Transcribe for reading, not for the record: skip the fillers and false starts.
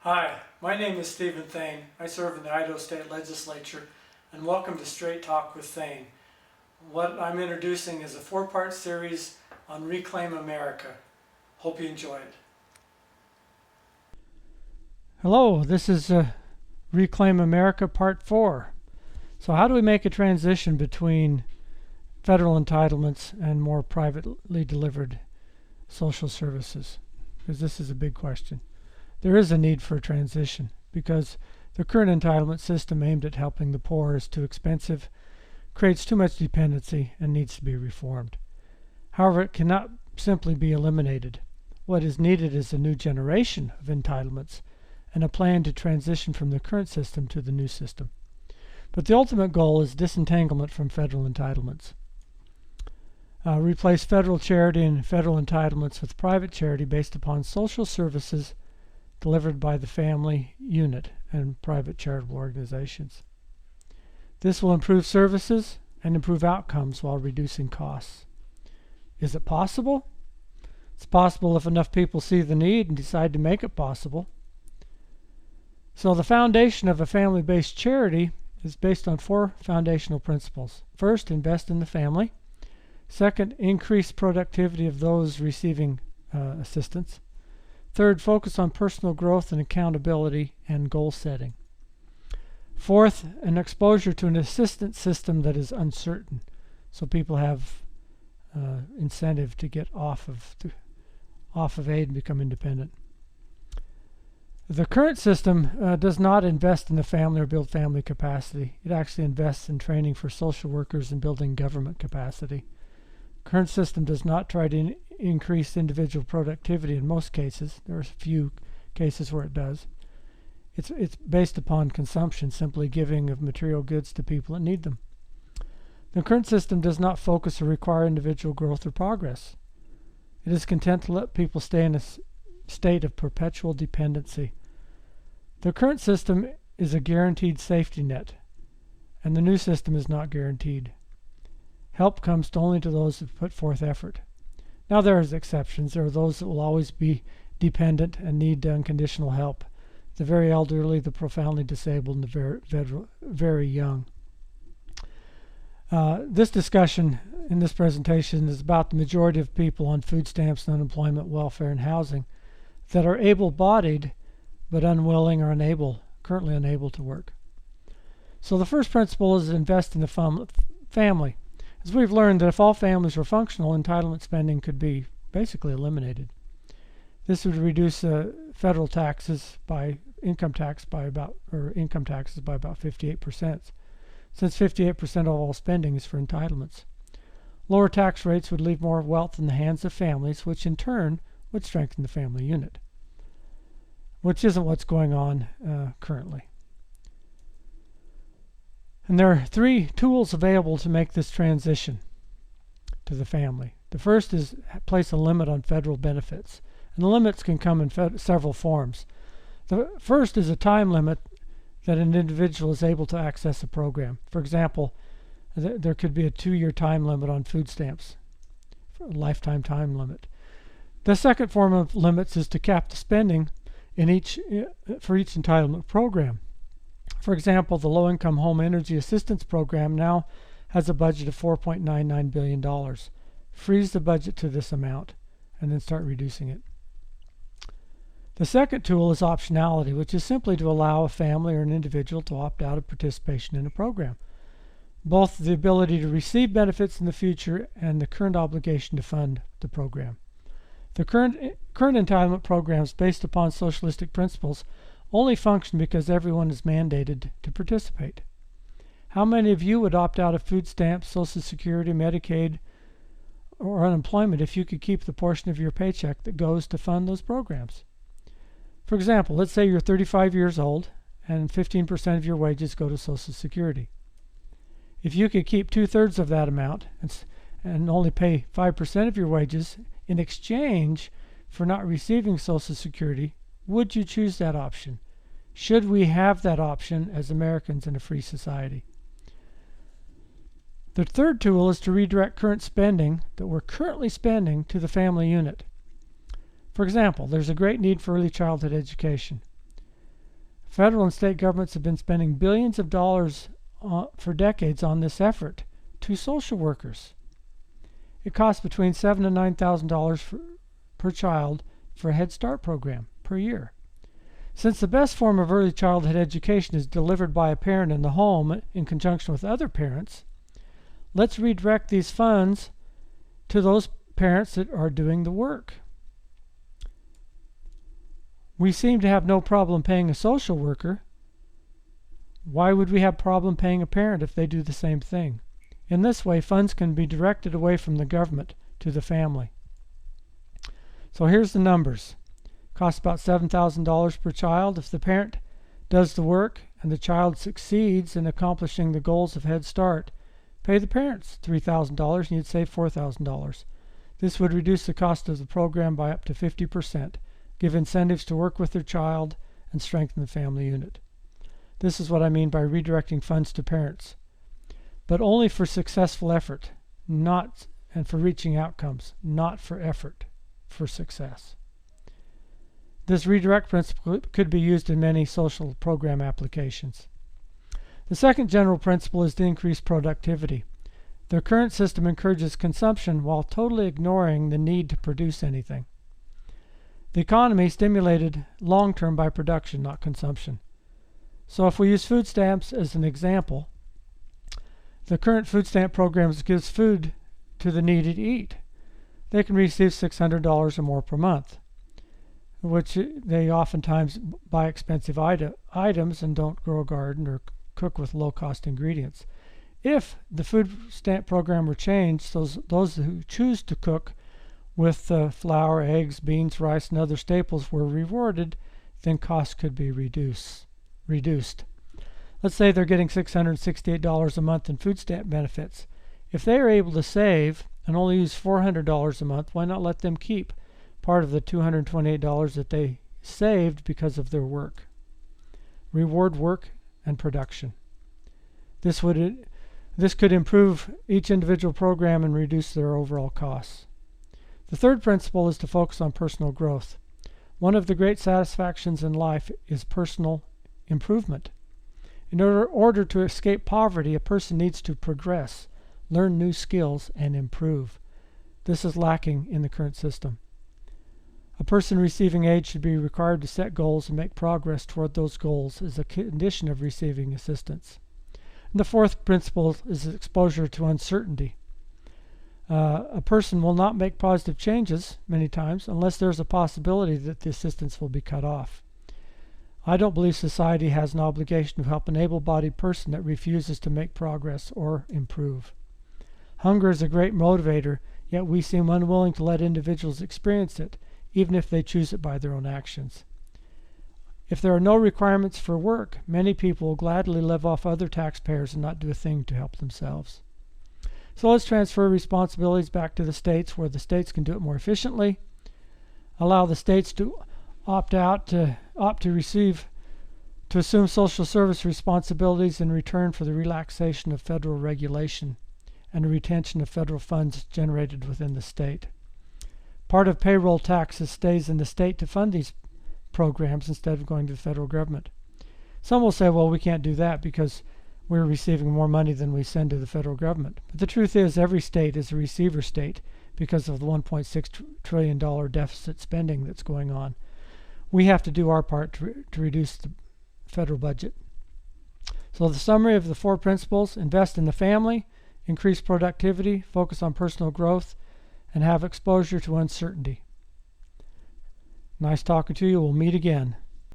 Hi, my name is Stephen Thane. I serve in the Idaho State Legislature, and welcome to Straight Talk with Thane. What I'm introducing is a 4-part series on Reclaim America. Hope you enjoy it. Hello, this is Reclaim America Part 4. So how do we make a transition between federal entitlements and more privately delivered social services? Because this is a big question. There is a need for a transition because the current entitlement system aimed at helping the poor is too expensive, creates too much dependency, and needs to be reformed. However, it cannot simply be eliminated. What is needed is a new generation of entitlements and a plan to transition from the current system to the new system. But the ultimate goal is disentanglement from federal entitlements. Replace federal charity and federal entitlements with private charity based upon social services delivered by the family unit and private charitable organizations. This will improve services and improve outcomes while reducing costs. Is it possible? It's possible if enough people see the need and decide to make it possible. So the foundation of a family-based charity is based on 4 foundational principles. First, invest in the family. Second, increase productivity of those receiving assistance. Third, focus on personal growth and accountability and goal setting. Fourth, an exposure to an assistance system that is uncertain, so people have incentive to get off of aid and become independent. The current system does not invest in the family or build family capacity. It actually invests in training for social workers and building government capacity. Current system does not try to increase individual productivity in most cases. There are a few cases where it does. It's based upon consumption, simply giving of material goods to people that need them. The current system does not focus or require individual growth or progress. It is content to let people stay in a state of perpetual dependency. The current system is a guaranteed safety net, and the new system is not guaranteed. Help comes only to those who put forth effort. Now there are exceptions. There are those that will always be dependent and need unconditional help. The very elderly, the profoundly disabled, and the very young. This discussion in this presentation is about the majority of people on food stamps and unemployment, welfare, and housing that are able-bodied but unwilling or currently unable to work. So the first principle is invest in the family. As we've learned that if all families were functional, entitlement spending could be basically eliminated. This would reduce federal taxes by income taxes by about 58%, since 58% of all spending is for entitlements. Lower tax rates would leave more wealth in the hands of families, which in turn would strengthen the family unit, which isn't what's going on currently. And there are 3 tools available to make this transition to the family. The first is place a limit on federal benefits. And the limits can come in several forms. The first is a time limit that an individual is able to access a program. For example, there could be a 2-year time limit on food stamps, a lifetime time limit. The second form of limits is to cap the spending for each entitlement program. For example, the Low-Income Home Energy Assistance Program now has a budget of $4.99 billion. Freeze the budget to this amount and then start reducing it. The second tool is optionality, which is simply to allow a family or an individual to opt out of participation in a program. Both the ability to receive benefits in the future and the current obligation to fund the program. The current entitlement programs based upon socialistic principles only function because everyone is mandated to participate. How many of you would opt out of food stamps, Social Security, Medicaid, or unemployment if you could keep the portion of your paycheck that goes to fund those programs? For example, let's say you're 35 years old and 15% of your wages go to Social Security. If you could keep 2/3 of that amount and only pay 5% of your wages in exchange for not receiving Social Security, would you choose that option? Should we have that option as Americans in a free society? The third tool is to redirect current spending that we're currently spending to the family unit. For example, there's a great need for early childhood education. Federal and state governments have been spending billions of dollars for decades on this effort to social workers. It costs between $7,000 and $9,000 per child for a Head Start program per year. Since the best form of early childhood education is delivered by a parent in the home in conjunction with other parents, let's redirect these funds to those parents that are doing the work. We seem to have no problem paying a social worker. Why would we have a problem paying a parent if they do the same thing? In this way, funds can be directed away from the government to the family. So here's the numbers. Costs about $7,000 per child. If the parent does the work and the child succeeds in accomplishing the goals of Head Start, pay the parents $3,000 and you'd save $4,000. This would reduce the cost of the program by up to 50%, give incentives to work with their child, and strengthen the family unit. This is what I mean by redirecting funds to parents, but only for successful effort, and for reaching outcomes, not for effort, for success. This redirect principle could be used in many social program applications. The second general principle is to increase productivity. The current system encourages consumption while totally ignoring the need to produce anything. The economy is stimulated long-term by production, not consumption. So if we use food stamps as an example, the current food stamp programs gives food to the needy to eat. They can receive $600 or more per month, which they oftentimes buy expensive items and don't grow a garden or cook with low-cost ingredients. If the food stamp program were changed, those who choose to cook with flour, eggs, beans, rice, and other staples were rewarded, then costs could be reduced. Let's say they're getting $668 a month in food stamp benefits. If they are able to save and only use $400 a month, why not let them keep part of the $228 that they saved because of their work? Reward work and production. This could improve each individual program and reduce their overall costs. The third principle is to focus on personal growth. One of the great satisfactions in life is personal improvement. In order to escape poverty, a person needs to progress, learn new skills, and improve. This is lacking in the current system. A person receiving aid should be required to set goals and make progress toward those goals as a condition of receiving assistance. And the fourth principle is exposure to uncertainty. A person will not make positive changes many times unless there's a possibility that the assistance will be cut off. I don't believe society has an obligation to help an able-bodied person that refuses to make progress or improve. Hunger is a great motivator, yet we seem unwilling to let individuals experience it, even if they choose it by their own actions. If there are no requirements for work, many people will gladly live off other taxpayers and not do a thing to help themselves. So let's transfer responsibilities back to the states, where the states can do it more efficiently. Allow the states to opt to assume social service responsibilities in return for the relaxation of federal regulation and the retention of federal funds generated within the state. Part of payroll taxes stays in the state to fund these programs instead of going to the federal government. Some will say, well, we can't do that because we're receiving more money than we send to the federal government. But the truth is, every state is a receiver state because of the $1.6 trillion deficit spending that's going on. We have to do our part to reduce the federal budget. So the summary of the four principles: invest in the family, increase productivity, focus on personal growth, and have exposure to uncertainty. Nice talking to you. We'll meet again.